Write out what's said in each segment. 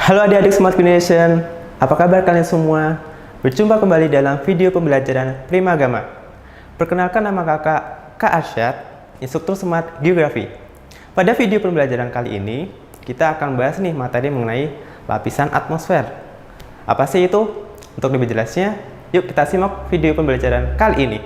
Halo adik-adik Smart Generation, apa kabar kalian semua? Berjumpa kembali dalam video pembelajaran Primagama. Perkenalkan, nama kakak Kak Arsyad, instruktur Smart Geografi. Pada video pembelajaran kali ini, kita akan bahas nih materi mengenai lapisan atmosfer. Apa sih itu? Untuk lebih jelasnya, yuk kita simak video pembelajaran kali ini.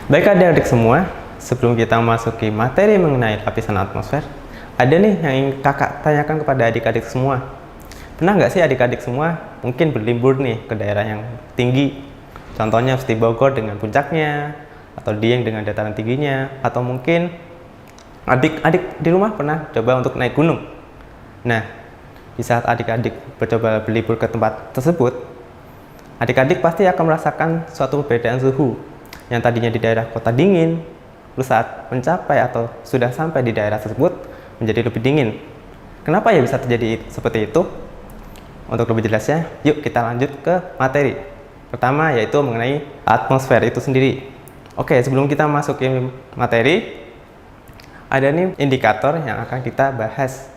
Baik adik-adik semua, sebelum kita memasuki materi mengenai lapisan atmosfer, ada nih yang ingin kakak tanyakan kepada adik-adik semua. Pernah nggak sih adik-adik semua mungkin berlibur nih ke daerah yang tinggi? Contohnya seperti Bogor dengan puncaknya, atau Dieng dengan dataran tingginya, atau mungkin adik-adik di rumah pernah coba untuk naik gunung. Nah, di saat adik-adik mencoba berlibur ke tempat tersebut, adik-adik pasti akan merasakan suatu perbedaan suhu. Yang tadinya di daerah kota dingin, lalu saat mencapai atau sudah sampai di daerah tersebut menjadi lebih dingin. Kenapa ya bisa terjadi seperti itu? Untuk lebih jelasnya, yuk kita lanjut ke materi. Pertama yaitu mengenai atmosfer itu sendiri. Oke, sebelum kita masukin materi, ada nih indikator yang akan kita bahas.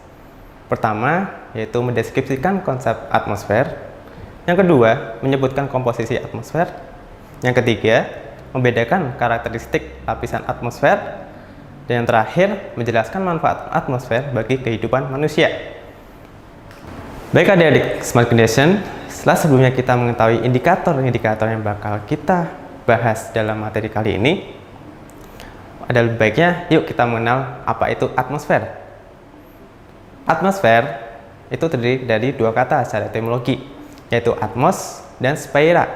Pertama yaitu mendeskripsikan konsep atmosfer. Yang kedua, menyebutkan komposisi atmosfer. Yang ketiga, membedakan karakteristik lapisan atmosfer, dan yang terakhir menjelaskan manfaat atmosfer bagi kehidupan manusia. Baik adik-adik Smart Generation, setelah sebelumnya kita mengetahui indikator-indikator yang bakal kita bahas dalam materi kali ini, ada lebih baiknya yuk kita mengenal apa itu atmosfer. Atmosfer itu terdiri dari dua kata secara etimologi, yaitu atmos dan sphaera.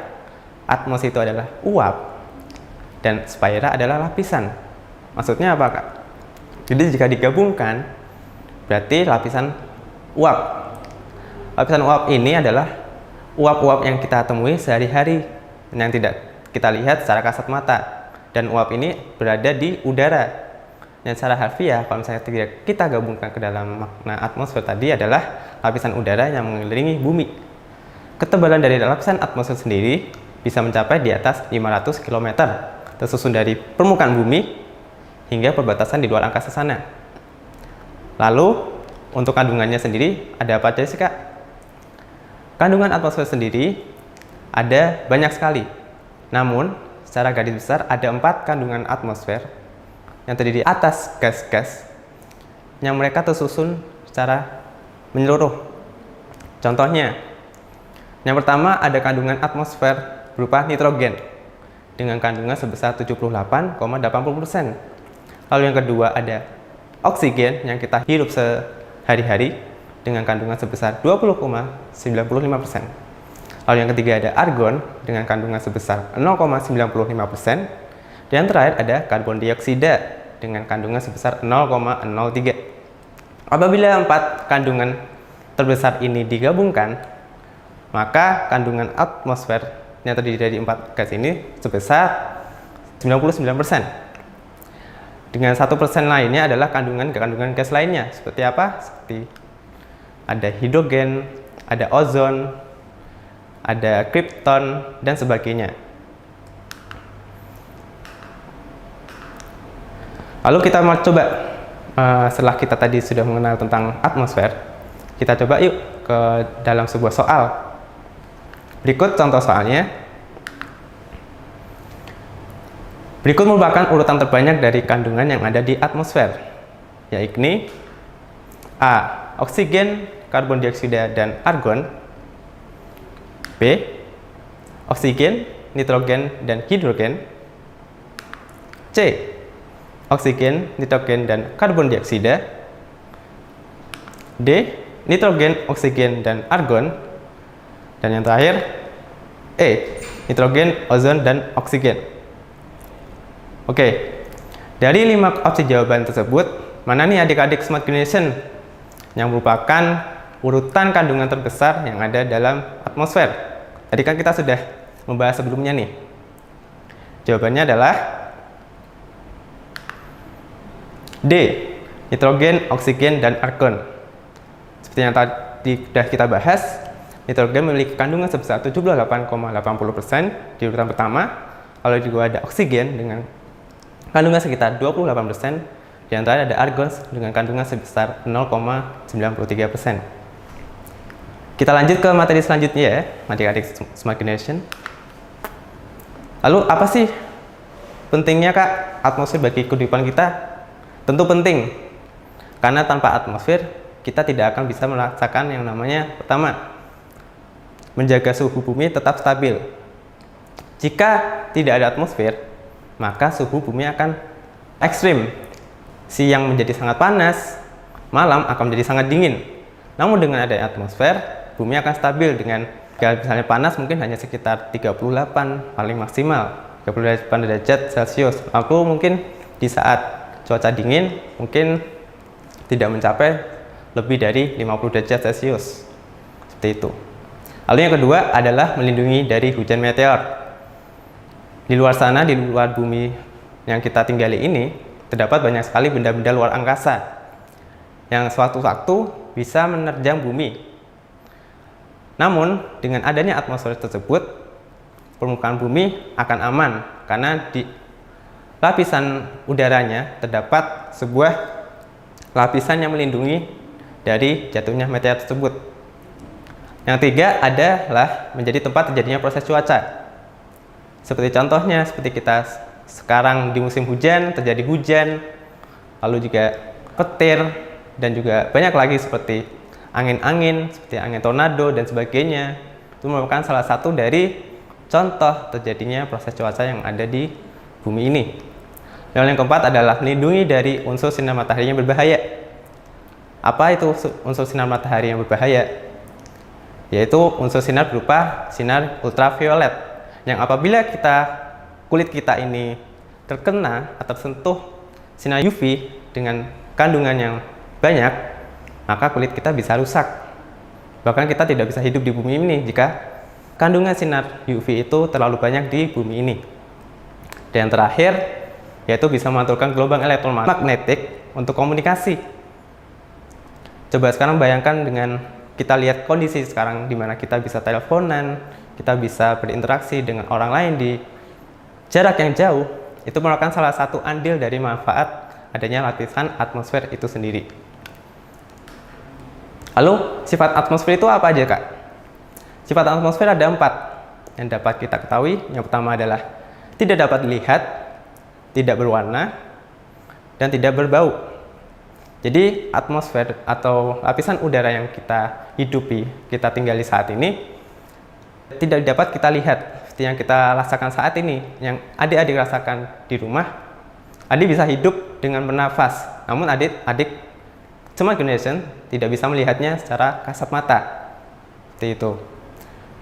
Atmos itu adalah uap, dan sphaera adalah lapisan. Maksudnya apa, Kak? Jadi jika digabungkan, berarti lapisan uap. Lapisan uap ini adalah uap-uap yang kita temui sehari-hari, yang tidak kita lihat secara kasat mata. Dan uap ini berada di udara. Dan secara harfiah, kalau misalnya kita gabungkan ke dalam makna atmosfer tadi adalah lapisan udara yang mengelilingi bumi. Ketebalan dari lapisan atmosfer sendiri bisa mencapai di atas 500 km. Tersusun dari permukaan bumi hingga perbatasan di luar angkasa sana. Lalu, untuk kandungannya sendiri, ada apa aja sih, Kak? Kandungan atmosfer sendiri ada banyak sekali. Namun, secara garis besar ada 4 kandungan atmosfer yang terdiri atas gas-gas yang mereka tersusun secara menyeluruh. Contohnya, yang pertama ada kandungan atmosfer berupa nitrogen dengan kandungan sebesar 78,80%. Lalu yang kedua ada oksigen yang kita hirup sehari-hari dengan kandungan sebesar 20,95%. Lalu yang ketiga ada argon dengan kandungan sebesar 0,95%. Dan yang terakhir ada karbon dioksida dengan kandungan sebesar 0,03. Apabila 4 kandungan terbesar ini digabungkan, maka kandungan atmosfer yang terdiri dari 4 gas ini sebesar 99%. Dengan 1% lainnya adalah kandungan gas lainnya. Seperti apa? Seperti ada hidrogen, ada ozon, ada krypton, dan sebagainya. Lalu kita mau coba, setelah kita tadi sudah mengenal tentang atmosfer, kita coba yuk ke dalam sebuah soal. Berikut contoh soalnya. Berikut merupakan urutan terbanyak dari kandungan yang ada di atmosfer, yaitu A. Oksigen, karbon dioksida, dan argon. B. Oksigen, nitrogen, dan hidrogen. C. Oksigen, nitrogen, dan karbon dioksida. D. Nitrogen, oksigen, dan argon. Dan yang terakhir, E. Nitrogen, ozon, dan oksigen. Oke, dari 5 opsi jawaban tersebut, mana nih adik-adik Smart Generation yang merupakan urutan kandungan terbesar yang ada dalam atmosfer? Tadi kan kita sudah membahas sebelumnya nih. Jawabannya adalah D. Nitrogen, oksigen, dan argon. Seperti yang tadi sudah kita bahas, Nitrogen memiliki kandungan sebesar 78,80% di urutan pertama, lalu juga ada oksigen dengan kandungan sekitar 28%, di antara ada argon dengan kandungan sebesar 0,93%. Kita lanjut ke materi selanjutnya ya, adik-adik Smart Generation. Lalu apa sih pentingnya Kak atmosfer bagi kehidupan kita? Tentu penting, karena tanpa atmosfer kita tidak akan bisa merasakan yang namanya pertama, menjaga suhu bumi tetap stabil. Jika tidak ada atmosfer, maka suhu bumi akan ekstrim. Siang menjadi sangat panas, malam akan menjadi sangat dingin. Namun dengan adanya atmosfer, bumi akan stabil dengan misalnya panas mungkin hanya sekitar 38 paling maksimal 38 derajat Celcius. Aku mungkin di saat cuaca dingin mungkin tidak mencapai lebih dari 50 derajat Celcius. Seperti itu. Lalu yang kedua adalah melindungi dari hujan meteor. Di luar sana, di luar bumi yang kita tinggali ini, terdapat banyak sekali benda-benda luar angkasa yang suatu waktu bisa menerjang bumi. Namun, dengan adanya atmosfer tersebut, permukaan bumi akan aman karena di lapisan udaranya terdapat sebuah lapisan yang melindungi dari jatuhnya meteor tersebut. Yang tiga adalah menjadi tempat terjadinya proses cuaca. Seperti contohnya, seperti kita sekarang di musim hujan, terjadi hujan, lalu juga petir, dan juga banyak lagi seperti angin-angin, seperti angin tornado dan sebagainya. Itu merupakan salah satu dari contoh terjadinya proses cuaca yang ada di bumi ini. Lalu yang keempat adalah melindungi dari unsur sinar matahari yang berbahaya. Apa itu unsur sinar matahari yang berbahaya? Yaitu unsur sinar berupa sinar ultraviolet, yang apabila kulit kita ini terkena atau tersentuh sinar UV dengan kandungan yang banyak, maka kulit kita bisa rusak. Bahkan kita tidak bisa hidup di bumi ini jika kandungan sinar UV itu terlalu banyak di bumi ini. Dan yang terakhir, yaitu bisa memantulkan gelombang elektromagnetik untuk komunikasi. Coba sekarang bayangkan dengan kita lihat kondisi sekarang di mana kita bisa teleponan, kita bisa berinteraksi dengan orang lain di jarak yang jauh. Itu merupakan salah satu andil dari manfaat adanya lapisan atmosfer itu sendiri. Lalu sifat atmosfer itu apa aja Kak? Sifat atmosfer ada 4 yang dapat kita ketahui. Yang pertama adalah tidak dapat dilihat, tidak berwarna, dan tidak berbau. Jadi atmosfer atau lapisan udara yang kita hidupi, kita tinggali saat ini, tidak dapat kita lihat seperti yang kita rasakan saat ini, yang adik-adik rasakan di rumah. Adik bisa hidup dengan bernafas, namun adik-adik Smart Generation tidak bisa melihatnya secara kasat mata, seperti itu.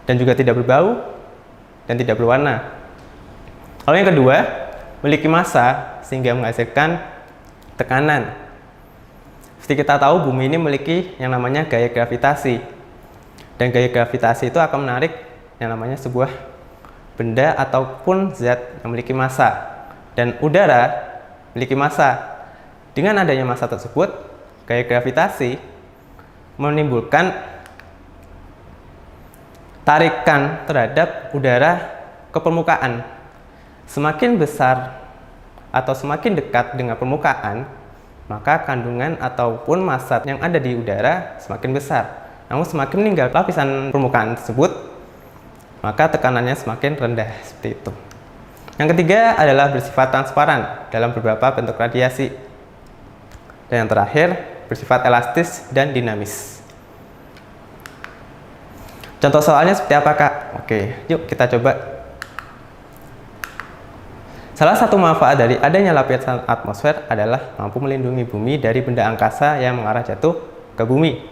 Dan juga tidak berbau dan tidak berwarna. Lalu yang kedua, memiliki massa sehingga menghasilkan tekanan. Seperti kita tahu, bumi ini memiliki yang namanya gaya gravitasi. Dan gaya gravitasi itu akan menarik yang namanya sebuah benda ataupun zat yang memiliki massa. Dan udara memiliki massa. Dengan adanya massa tersebut, gaya gravitasi menimbulkan tarikan terhadap udara ke permukaan. Semakin besar atau semakin dekat dengan permukaan, maka kandungan ataupun massa yang ada di udara semakin besar. Namun semakin meninggal lapisan permukaan tersebut, maka tekanannya semakin rendah, seperti itu. Yang ketiga adalah bersifat transparan dalam beberapa bentuk radiasi. Dan yang terakhir, bersifat elastis dan dinamis. Contoh soalnya seperti apa Kak? Oke, yuk kita coba. Salah satu manfaat dari adanya lapisan atmosfer adalah mampu melindungi bumi dari benda angkasa yang mengarah jatuh ke bumi.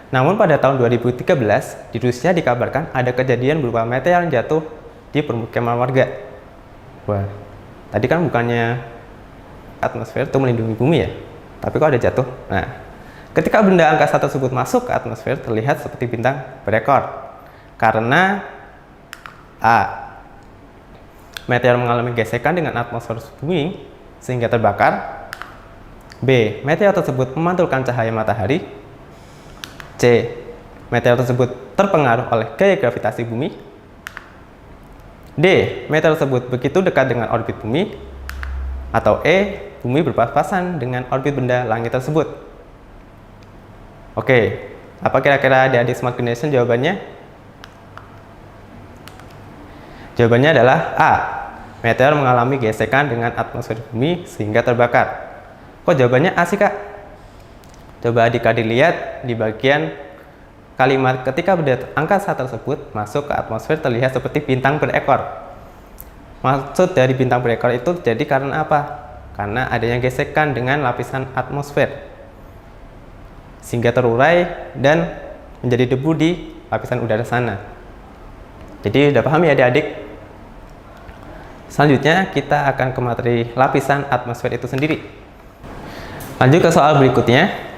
Namun pada tahun 2013, di Rusia dikabarkan ada kejadian berupa meteor yang jatuh di permukiman warga. Wah, tadi kan bukannya atmosfer itu melindungi bumi ya? Tapi kok ada jatuh? Nah, ketika benda angkasa tersebut masuk ke atmosfer, terlihat seperti bintang berekor. Karena A. Meteor mengalami gesekan dengan atmosfer bumi sehingga terbakar. B. Meteor tersebut memantulkan cahaya matahari. C. meteor tersebut terpengaruh oleh gaya gravitasi bumi. D. Meteor tersebut begitu dekat dengan orbit bumi. Atau E. Bumi berpapasan dengan orbit benda langit tersebut. Oke, apa kira-kira adik-adik Smart Generation jawabannya? Jawabannya adalah A. Meteor mengalami gesekan dengan atmosfer bumi sehingga terbakar. Kok jawabannya A sih, Kak? Coba adik-adik lihat di bagian kalimat ketika benda angkasa tersebut masuk ke atmosfer terlihat seperti bintang berekor. Maksud dari bintang berekor itu terjadi karena apa? Karena adanya gesekan dengan lapisan atmosfer sehingga terurai dan menjadi debu di lapisan udara sana. Jadi udah paham ya adik-adik? Selanjutnya kita akan ke materi lapisan atmosfer itu sendiri. Lanjut ke soal berikutnya.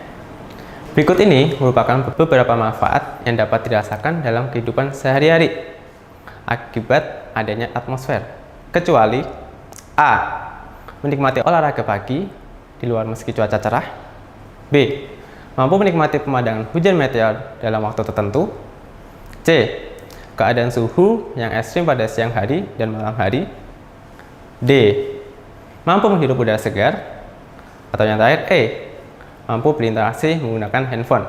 Berikut ini merupakan beberapa manfaat yang dapat dirasakan dalam kehidupan sehari-hari akibat adanya atmosfer. Kecuali A. Menikmati olahraga pagi di luar meski cuaca cerah. B. Mampu menikmati pemandangan hujan meteor dalam waktu tertentu. C. Keadaan suhu yang ekstrim pada siang hari dan malam hari. D. Mampu menghirup udara segar. Atau yang terakhir E. Mampu berinteraksi menggunakan handphone.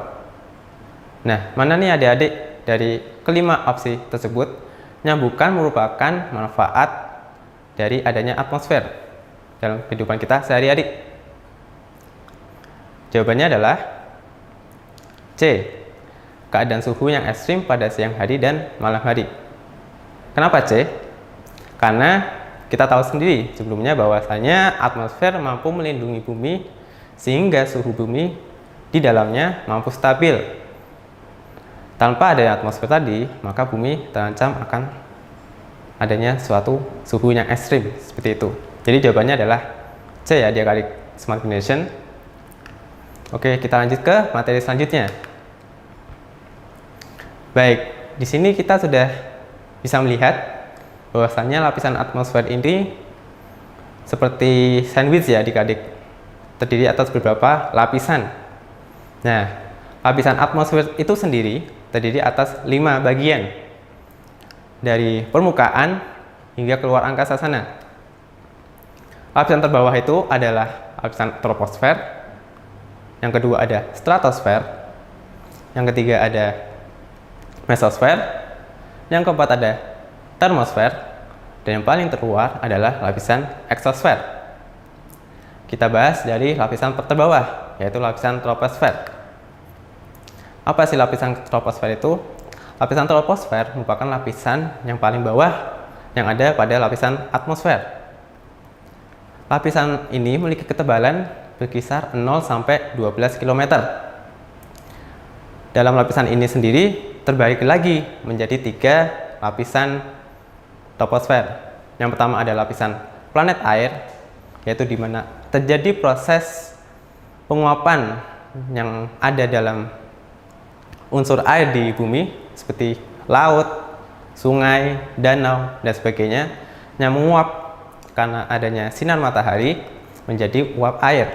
Nah, mana nih adik-adik dari kelima opsi tersebut yang bukan merupakan manfaat dari adanya atmosfer dalam kehidupan kita sehari-hari? Jawabannya adalah C. Keadaan suhu yang ekstrim pada siang hari dan malam hari. Kenapa C? Karena kita tahu sendiri sebelumnya bahwasanya atmosfer mampu melindungi bumi sehingga suhu bumi di dalamnya mampu stabil. Tanpa adanya atmosfer tadi, maka bumi terancam akan adanya suatu suhu yang ekstrim seperti itu. Jadi jawabannya adalah C ya adik-adik Smart Generation. Oke, kita lanjut ke materi selanjutnya. Baik, di sini kita sudah bisa melihat bahwasannya lapisan atmosfer ini seperti sandwich ya adik-adik, terdiri atas beberapa lapisan. Nah, lapisan atmosfer itu sendiri terdiri atas 5 bagian dari permukaan hingga keluar angkasa sana. Lapisan terbawah itu adalah lapisan troposfer, yang kedua ada stratosfer, yang ketiga ada mesosfer, yang keempat ada termosfer, dan yang paling terluar adalah lapisan eksosfer. Kita bahas dari lapisan terbawah, yaitu lapisan troposfer. Apa sih lapisan troposfer itu? Lapisan troposfer merupakan lapisan yang paling bawah yang ada pada lapisan atmosfer. Lapisan ini memiliki ketebalan berkisar 0 sampai 12 km. Dalam lapisan ini sendiri terbagi lagi menjadi 3 lapisan troposfer. Yang pertama ada lapisan planet air, yaitu di mana terjadi proses penguapan yang ada dalam unsur air di bumi seperti laut, sungai, danau, dan sebagainya yang menguap karena adanya sinar matahari menjadi uap air.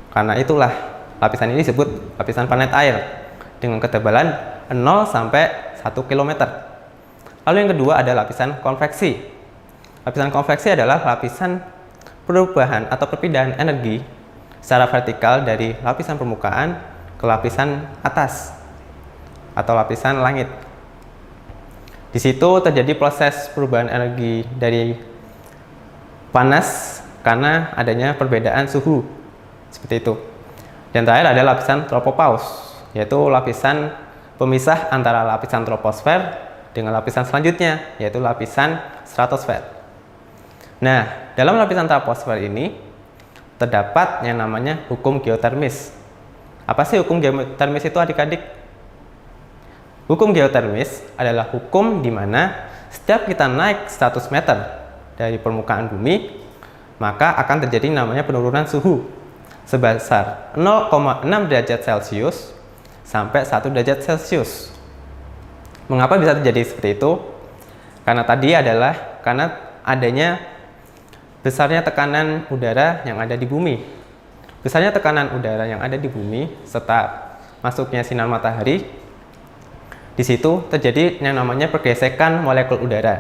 Karena itulah lapisan ini disebut lapisan planet air dengan ketebalan 0 sampai 1 km. Lalu yang kedua ada lapisan konveksi. Lapisan konveksi adalah lapisan perubahan atau perpindahan energi secara vertikal dari lapisan permukaan ke lapisan atas atau lapisan langit. Di situ terjadi proses perubahan energi dari panas karena adanya perbedaan suhu seperti itu. Dan terakhir ada lapisan tropopause, yaitu lapisan pemisah antara lapisan troposfer dengan lapisan selanjutnya, yaitu lapisan stratosfer. Nah, dalam lapisan troposfer ini terdapat yang namanya hukum geotermis. Apa sih hukum geotermis itu adik-adik? Hukum geotermis adalah hukum di mana setiap kita naik 100 meter dari permukaan bumi, maka akan terjadi namanya penurunan suhu sebesar 0,6 derajat Celcius sampai 1 derajat Celcius. Mengapa bisa terjadi seperti itu? Karena tadi adalah karena adanya besarnya tekanan udara yang ada di bumi. Besarnya tekanan udara yang ada di bumi serta masuknya sinar matahari Di situ terjadi yang namanya pergesekan molekul udara.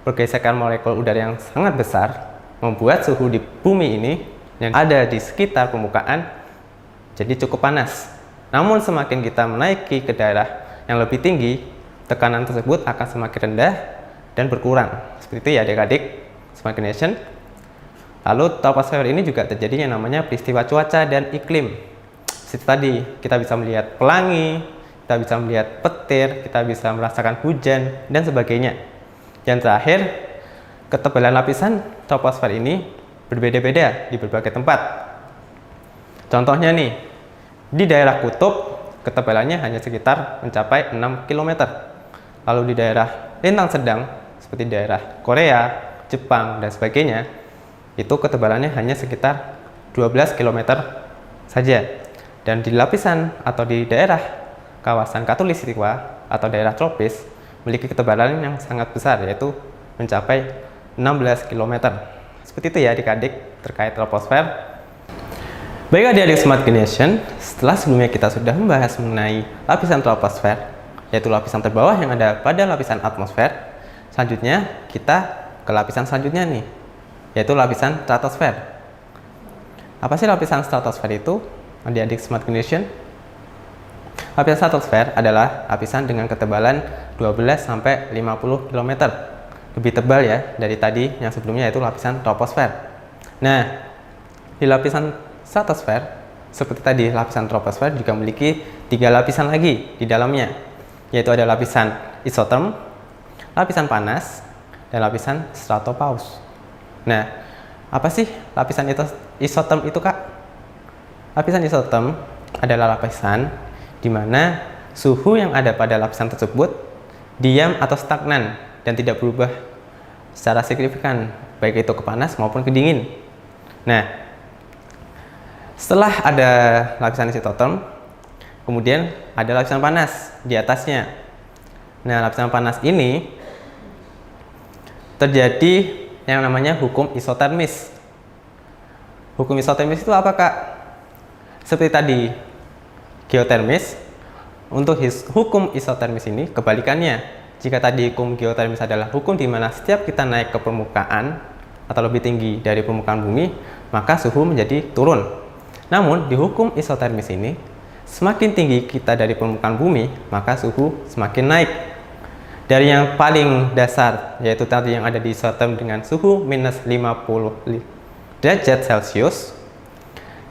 Pergesekan molekul udara yang sangat besar membuat suhu di bumi ini yang ada di sekitar permukaan jadi cukup panas. Namun semakin kita menaiki ke daerah yang lebih tinggi, tekanan tersebut akan semakin rendah dan berkurang. Seperti itu ya adik-adik, Smart Nation. Lalu troposfer ini juga terjadi yang namanya peristiwa cuaca dan iklim. Seperti tadi, kita bisa melihat pelangi, kita bisa melihat petir, kita bisa merasakan hujan, dan sebagainya. Yang terakhir, ketebalan lapisan troposfer ini berbeda-beda di berbagai tempat. Contohnya nih, di daerah kutub, ketebalannya hanya sekitar mencapai 6 km. Lalu di daerah lintang sedang, seperti daerah Korea, Jepang, dan sebagainya, itu ketebalannya hanya sekitar 12 km saja. Dan di lapisan atau di daerah kawasan khatulistiwa atau daerah tropis memiliki ketebalan yang sangat besar, yaitu mencapai 16 km. Seperti itu ya adik-adik terkait troposfer. Baik adik-adik Smart Nation, setelah sebelumnya kita sudah membahas mengenai lapisan troposfer, yaitu lapisan terbawah yang ada pada lapisan atmosfer, selanjutnya kita ke lapisan selanjutnya nih, yaitu lapisan stratosfer. Apa sih lapisan stratosfer itu, adik-adik Smart Nation? Lapisan stratosfer adalah lapisan dengan ketebalan 12-50 km. Lebih tebal ya dari tadi yang sebelumnya, yaitu lapisan troposfer. Nah, di lapisan stratosfer, seperti tadi lapisan troposfer juga memiliki 3 lapisan lagi di dalamnya, yaitu ada lapisan isotherm, lapisan panas, dan lapisan stratopause. Nah, apa sih lapisan isotherm itu, Kak? Lapisan isotherm adalah lapisan di mana suhu yang ada pada lapisan tersebut diam atau stagnan dan tidak berubah secara signifikan, baik itu ke panas maupun ke dingin. Nah, setelah ada lapisan isotherm, kemudian ada lapisan panas di atasnya. Nah, lapisan panas ini terjadi yang namanya hukum isotermis. Hukum isotermis itu apa, Kak? Seperti tadi geotermis, untuk hukum isotermis ini kebalikannya. Jika tadi hukum geotermis adalah hukum di mana setiap kita naik ke permukaan atau lebih tinggi dari permukaan bumi, maka suhu menjadi turun. Namun di hukum isotermis ini, semakin tinggi kita dari permukaan bumi, maka suhu semakin naik. Dari yang paling dasar, yaitu tadi yang ada di isotherm dengan suhu minus 50 derajat Celcius,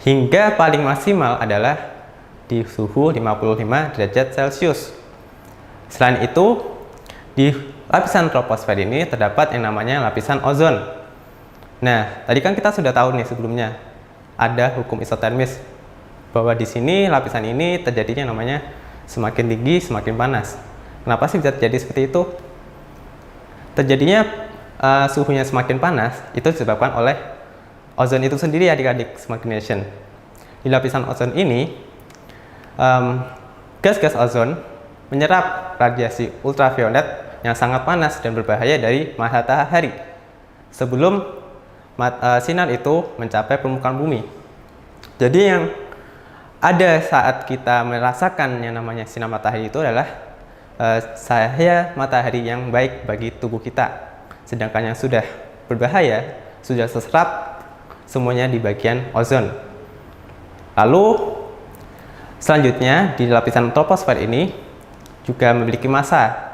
hingga paling maksimal adalah di suhu 55 derajat Celcius. Selain itu, di lapisan troposfer ini terdapat yang namanya lapisan ozon. Nah, tadi kan kita sudah tahu nih sebelumnya ada hukum isotermis, bahwa di sini lapisan ini terjadinya namanya semakin tinggi semakin panas. Kenapa sih bisa terjadi seperti itu? Terjadinya suhunya semakin panas itu disebabkan oleh ozon itu sendiri adik-adik Smart Nation. Di lapisan ozon ini, gas-gas ozon menyerap radiasi ultraviolet yang sangat panas dan berbahaya dari matahari sebelum sinar itu mencapai permukaan bumi. Jadi yang ada saat kita merasakan yang namanya sinar matahari itu adalah cahaya matahari yang baik bagi tubuh kita. Sedangkan yang sudah berbahaya, sudah terserap semuanya di bagian ozon. Lalu selanjutnya di lapisan troposfer ini juga memiliki massa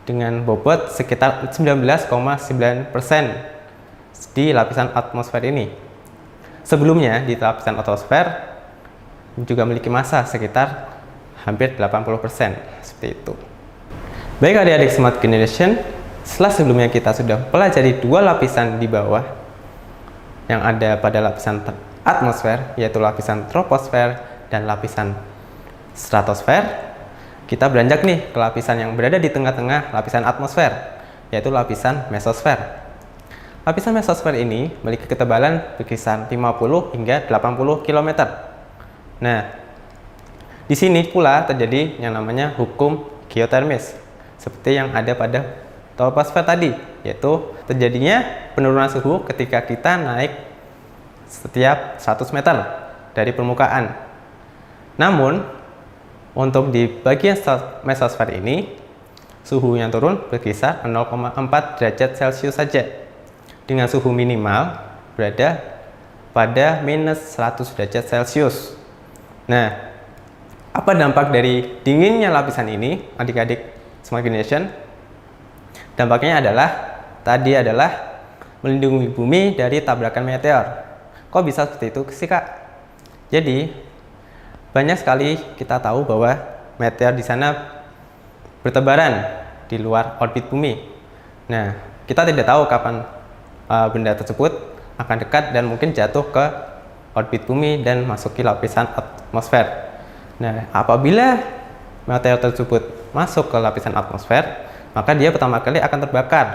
dengan bobot sekitar 19,9% di lapisan atmosfer ini. Sebelumnya di lapisan atmosfer juga memiliki massa sekitar hampir 80%, seperti itu. Baik adik-adik Smart Generation, setelah sebelumnya kita sudah pelajari 2 lapisan di bawah yang ada pada lapisan atmosfer, yaitu lapisan troposfer dan lapisan stratosfer, kita beranjak nih ke lapisan yang berada di tengah-tengah lapisan atmosfer, yaitu lapisan mesosfer. Lapisan mesosfer ini memiliki ketebalan berkisar 50 hingga 80 km. Nah, di sini pula terjadi yang namanya hukum geotermis, seperti yang ada pada troposfer tadi, yaitu terjadinya penurunan suhu ketika kita naik setiap 100 meter dari permukaan. Namun, Untuk di bagian mesosfer ini, suhu yang turun berkisar 0,4 derajat Celcius saja, dengan suhu minimal berada pada minus 100 derajat Celcius. Nah, apa dampak dari dinginnya lapisan ini, adik-adik Smart Generation? Dampaknya adalah melindungi bumi dari tabrakan meteor. Kok bisa seperti itu sih, Kak? Jadi, banyak sekali kita tahu bahwa meteor di sana bertebaran di luar orbit bumi. Nah, kita tidak tahu kapan benda tersebut akan dekat dan mungkin jatuh ke orbit bumi dan masuki lapisan atmosfer. Nah, apabila meteor tersebut masuk ke lapisan atmosfer, maka dia pertama kali akan terbakar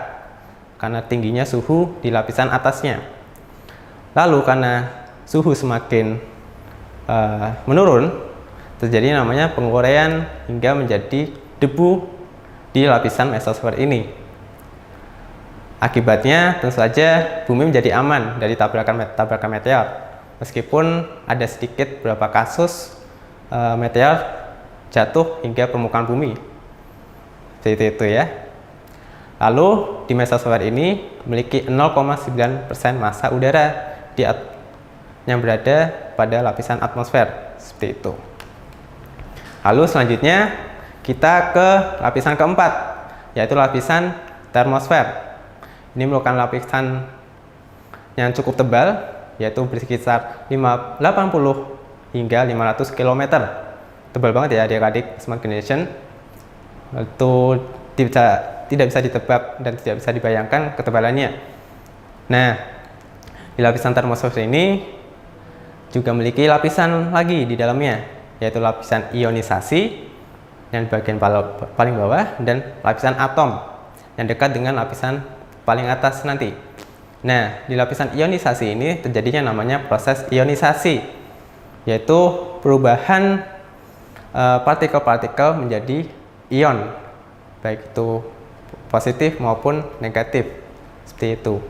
karena tingginya suhu di lapisan atasnya. Lalu karena suhu semakin menurun, terjadi namanya penguraian hingga menjadi debu di lapisan mesosfer ini. Akibatnya tentu saja bumi menjadi aman dari tabrakan meteor, meskipun ada sedikit beberapa kasus meteor jatuh hingga permukaan bumi. Seperti itu ya. Lalu di mesosfer ini memiliki 0,9% massa udara yang berada pada lapisan atmosfer, seperti itu. Lalu selanjutnya kita ke lapisan keempat, yaitu lapisan termosfer. Ini merupakan lapisan yang cukup tebal, yaitu berkisar 80 hingga 500 km. Tebal banget ya adik-adik Smart Generation. Itu tidak bisa ditebak dan tidak bisa dibayangkan ketebalannya. Nah, di lapisan termosfer ini juga memiliki lapisan lagi di dalamnya, yaitu lapisan ionisasi yang bagian paling bawah dan lapisan atom yang dekat dengan lapisan paling atas nanti. Nah, di lapisan ionisasi ini terjadinya namanya proses ionisasi, yaitu perubahan partikel-partikel menjadi ion, baik itu positif maupun negatif, seperti itu.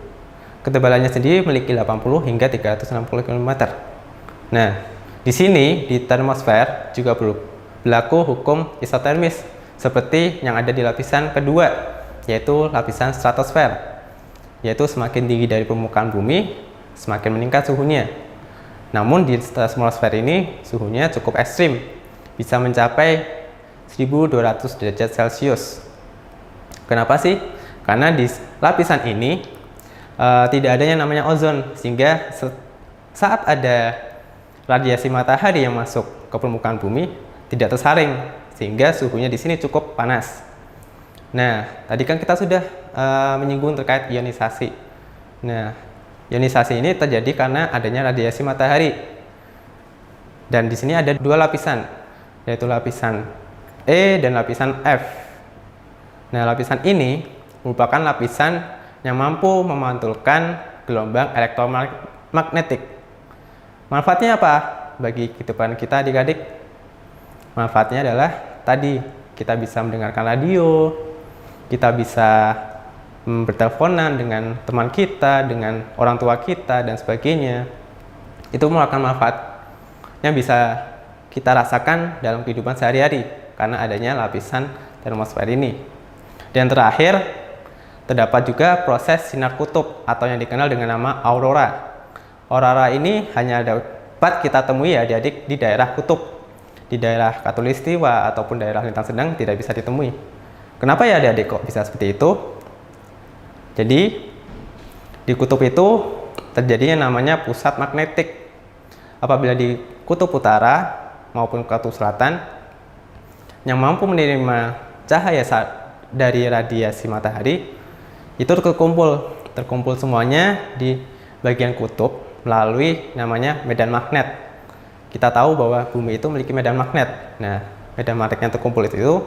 Ketebalannya sendiri memiliki 80 hingga 360 km. Nah, di sini di termosfer juga berlaku hukum isotermis seperti yang ada di lapisan kedua, yaitu lapisan stratosfer, yaitu semakin tinggi dari permukaan bumi, semakin meningkat suhunya. Namun di termosfer ini suhunya cukup ekstrim, bisa mencapai 1200 derajat Celcius. Kenapa sih? Karena di lapisan ini tidak ada yang namanya ozon, sehingga saat ada radiasi matahari yang masuk ke permukaan bumi tidak tersaring, sehingga suhunya di sini cukup panas. Nah, tadi kan kita sudah menyinggung terkait ionisasi. Nah, ionisasi ini terjadi karena adanya radiasi matahari. Dan di sini ada dua lapisan, yaitu lapisan E dan lapisan F. Nah, lapisan ini merupakan lapisan yang mampu memantulkan gelombang elektromagnetik. Manfaatnya apa bagi kehidupan kita adik-adik? Manfaatnya adalah tadi kita bisa mendengarkan radio, kita bisa berteleponan dengan teman kita, dengan orang tua kita, dan sebagainya. Itu merupakan manfaat yang bisa kita rasakan dalam kehidupan sehari-hari karena adanya lapisan termosfer ini. Dan terakhir, terdapat juga proses sinar kutub atau yang dikenal dengan nama aurora. Aurora ini hanya dapat kita temui ya adik-adik di daerah kutub. Di daerah Khatulistiwa ataupun daerah lintang sedang tidak bisa ditemui. Kenapa ya adik-adik kok bisa seperti itu? Jadi di kutub itu terjadinya namanya pusat magnetik. Apabila di kutub utara maupun kutub selatan yang mampu menerima cahaya dari radiasi matahari itu terkumpul semuanya di bagian kutub melalui namanya medan magnet. Kita tahu bahwa bumi itu memiliki medan magnet. Nah, medan magnet yang terkumpul itu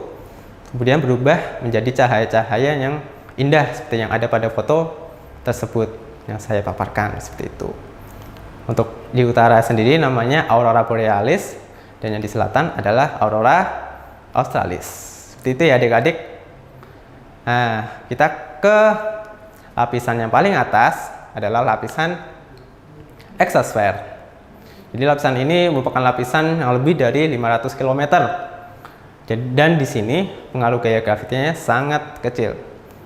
kemudian berubah menjadi cahaya-cahaya yang indah seperti yang ada pada foto tersebut yang saya paparkan, seperti itu. Untuk di utara sendiri namanya aurora borealis dan yang di selatan adalah aurora australis. Seperti itu ya adik-adik. Nah, kita ke lapisan yang paling atas adalah lapisan eksosfer. Jadi lapisan ini merupakan lapisan yang lebih dari 500 km Dan di sini pengaruh gaya gravitasinya sangat kecil.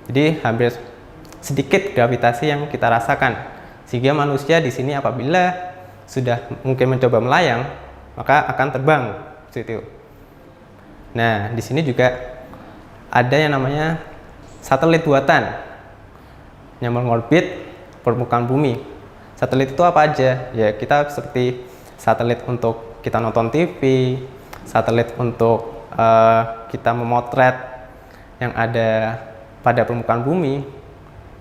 Jadi hampir sedikit gravitasi yang kita rasakan. Sehingga manusia di sini apabila sudah mungkin mencoba melayang, maka akan terbang seperti itu. Nah, di sini juga ada yang namanya satelit buatan yang mengorbit permukaan bumi. Satelit itu apa aja? Ya, kita seperti satelit untuk kita nonton TV, satelit untuk kita memotret yang ada pada permukaan bumi,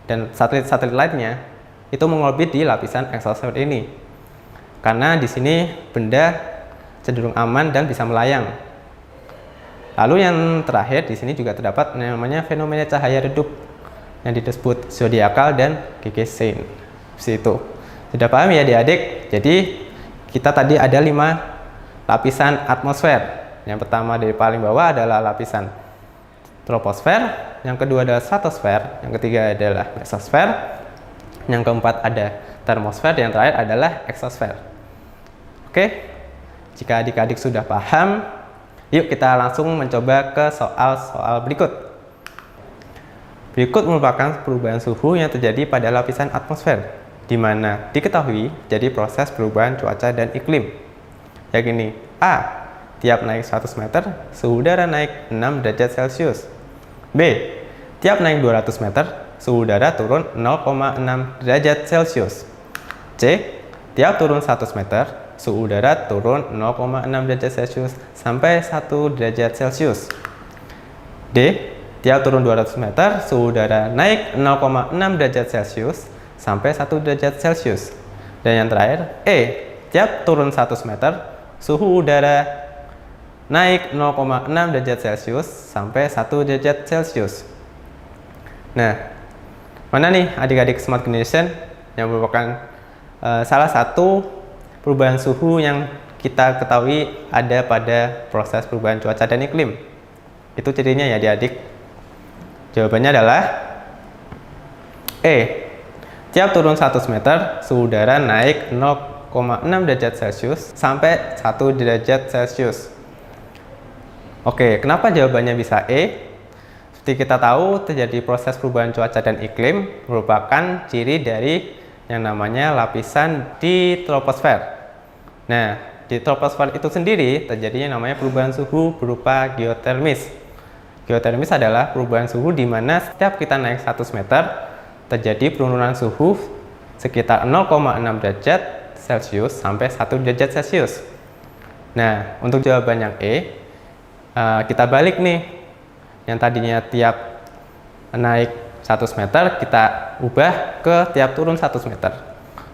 dan satelit-satelit lainnya itu mengorbit di lapisan exosphere ini. Karena di sini benda cenderung aman dan bisa melayang. Lalu yang terakhir di sini juga terdapat namanya fenomena cahaya redup yang disebut zodiakal dan Gaussian. Itu sudah paham ya adik-adik? Jadi kita tadi ada 5 lapisan atmosfer. Yang pertama dari paling bawah adalah lapisan troposfer, yang kedua adalah stratosfer, yang ketiga adalah mesosfer, yang keempat ada termosfer, dan yang terakhir adalah eksosfer. Oke, jika adik-adik sudah paham, yuk kita langsung mencoba ke soal-soal berikut. Berikut merupakan perubahan suhu yang terjadi pada lapisan atmosfer, di mana diketahui jadi proses perubahan cuaca dan iklim. Yang ini, A. Tiap naik 100 meter, suhu udara naik 6 derajat Celcius. B. Tiap naik 200 meter, suhu udara turun 0,6 derajat Celcius. C. Tiap turun 100 meter, suhu udara turun 0,6 derajat Celcius sampai 1 derajat Celcius. D. Tiap turun 200 meter, suhu udara naik 0,6 derajat Celcius sampai 1 derajat Celcius. Dan yang terakhir, E. Tiap turun 100 meter, suhu udara naik 0,6 derajat Celcius sampai 1 derajat Celcius. Nah, mana nih adik-adik Smart Generation yang merupakan salah satu perubahan suhu yang kita ketahui ada pada proses perubahan cuaca dan iklim? Itu cirinya ya adik-adik. Jawabannya adalah E. Tiap turun 100 meter, suhu udara naik 0,6 derajat Celcius sampai 1 derajat Celcius. Oke, kenapa jawabannya bisa E? Seperti kita tahu, terjadi proses perubahan cuaca dan iklim merupakan ciri dari yang namanya lapisan di troposfer. Nah, di troposfer itu sendiri terjadinya namanya perubahan suhu berupa geotermis. Geotermis adalah perubahan suhu di mana setiap kita naik 100 meter, terjadi penurunan suhu sekitar 0,6 derajat Celcius sampai 1 derajat Celcius. Nah, untuk jawaban yang E, kita balik nih, yang tadinya tiap naik 100 meter kita ubah ke tiap turun 100 meter.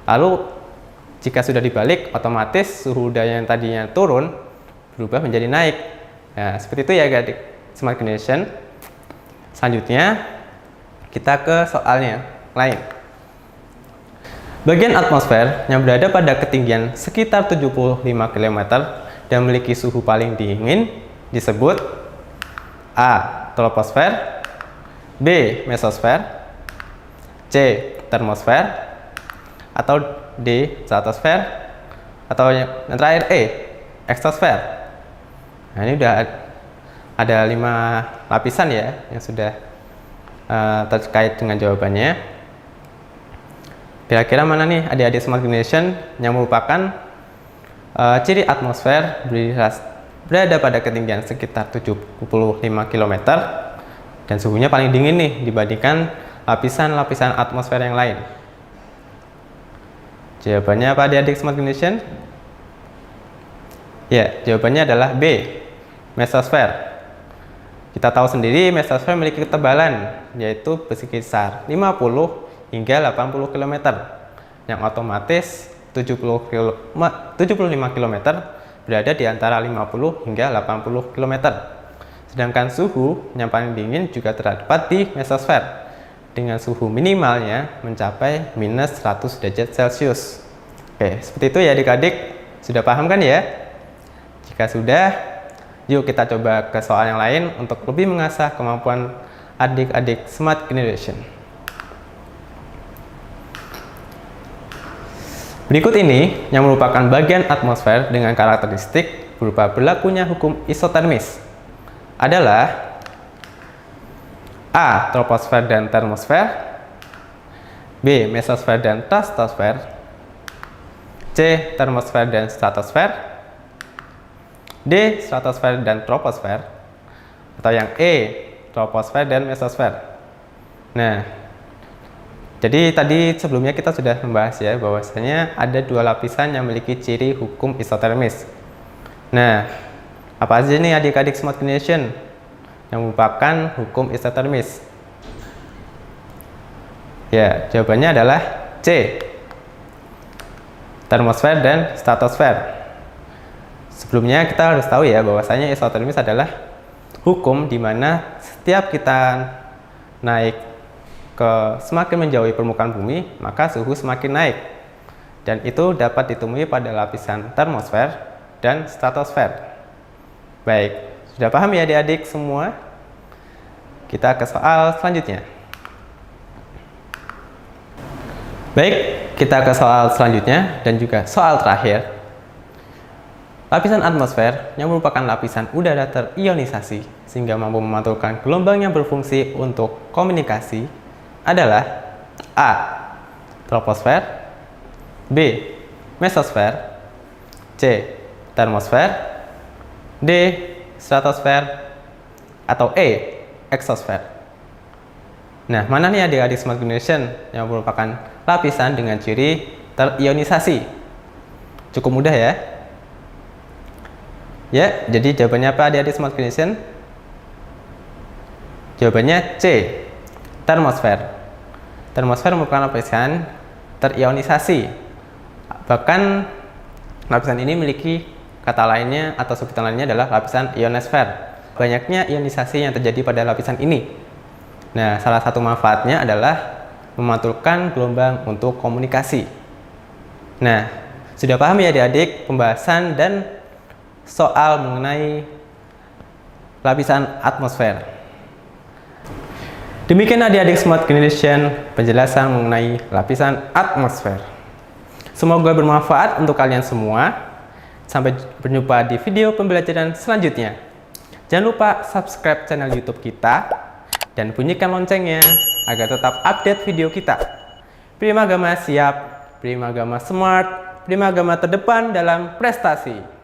Lalu jika sudah dibalik, otomatis suhu udara yang tadinya turun berubah menjadi naik. Nah, seperti itu ya adik Smart Generation. Selanjutnya kita ke soalnya lain. Bagian atmosfer yang berada pada ketinggian sekitar 75 km dan memiliki suhu paling dingin disebut A. Troposfer, B. Mesosfer, C. Termosfer, atau D. Stratosfer, atau yang terakhir E. Eksosfer. Nah, ini udah ada 5 lapisan ya yang sudah terkait dengan jawabannya. Kira-kira mana nih adik-adik Smart Generation yang merupakan ciri atmosfer berada pada ketinggian sekitar 75 km dan suhunya paling dingin nih dibandingkan lapisan-lapisan atmosfer yang lain? Jawabannya apa adik-adik Smart Generation? Ya, jawabannya adalah B. Mesosfer. Kita tahu sendiri mesosfer memiliki ketebalan yaitu berkisar 50 hingga 80 km yang otomatis 75 km berada di antara 50 hingga 80 km. Sedangkan suhu yang paling dingin juga terdapat di mesosfer dengan suhu minimalnya mencapai minus 100 derajat Celcius. Oke, seperti itu ya adik-adik. Sudah paham kan ya? Jika sudah, yuk kita coba ke soal yang lain untuk lebih mengasah kemampuan adik-adik Smart Generation. Berikut ini yang merupakan bagian atmosfer dengan karakteristik berupa berlakunya hukum isotermis. adalah A. Troposfer dan termosfer, B. Mesosfer dan stratosfer, C. Termosfer dan stratosfer, D. Stratosfer dan troposfer, atau yang E. Troposfer dan mesosfer. Nah, jadi tadi sebelumnya kita sudah membahas ya bahwasanya ada dua lapisan yang memiliki ciri hukum isotermis. Nah, apa aja nih adik-adik smart generation yang merupakan hukum isotermis? Ya, jawabannya adalah C. Termosfer dan stratosfer. Sebelumnya kita harus tahu ya bahwasanya isotermis adalah hukum di mana setiap kita naik ke semakin menjauhi permukaan bumi, maka suhu semakin naik. Dan itu dapat ditemui pada lapisan termosfer dan stratosfer. Baik, sudah paham ya adik-adik semua? Kita ke soal selanjutnya. Baik, kita ke soal selanjutnya dan juga soal terakhir. Lapisan atmosfer yang merupakan lapisan udara terionisasi sehingga mampu memantulkan gelombang yang berfungsi untuk komunikasi adalah A. Troposfer, B. Mesosfer, C. Termosfer, D. Stratosfer, atau E. Eksosfer. Nah, mana nih adik-adik smart generation yang merupakan lapisan dengan ciri terionisasi? Cukup mudah ya. Ya, jadi jawabannya apa adik-adik smart generation? Jawabannya C. Termosfer. Termosfer merupakan lapisan terionisasi. Bahkan lapisan ini memiliki kata lainnya atau sebutan lainnya adalah lapisan ionosfer. Banyaknya ionisasi yang terjadi pada lapisan ini. Nah, salah satu manfaatnya adalah memantulkan gelombang untuk komunikasi. Nah, sudah paham ya adik-adik pembahasan dan soal mengenai lapisan atmosfer. Demikian adik-adik smart generation penjelasan mengenai lapisan atmosfer. Semoga bermanfaat untuk kalian semua. Sampai berjumpa di video pembelajaran selanjutnya. Jangan lupa subscribe channel YouTube kita dan bunyikan loncengnya agar tetap update video kita. Primagama siap, Primagama smart, Primagama terdepan dalam prestasi.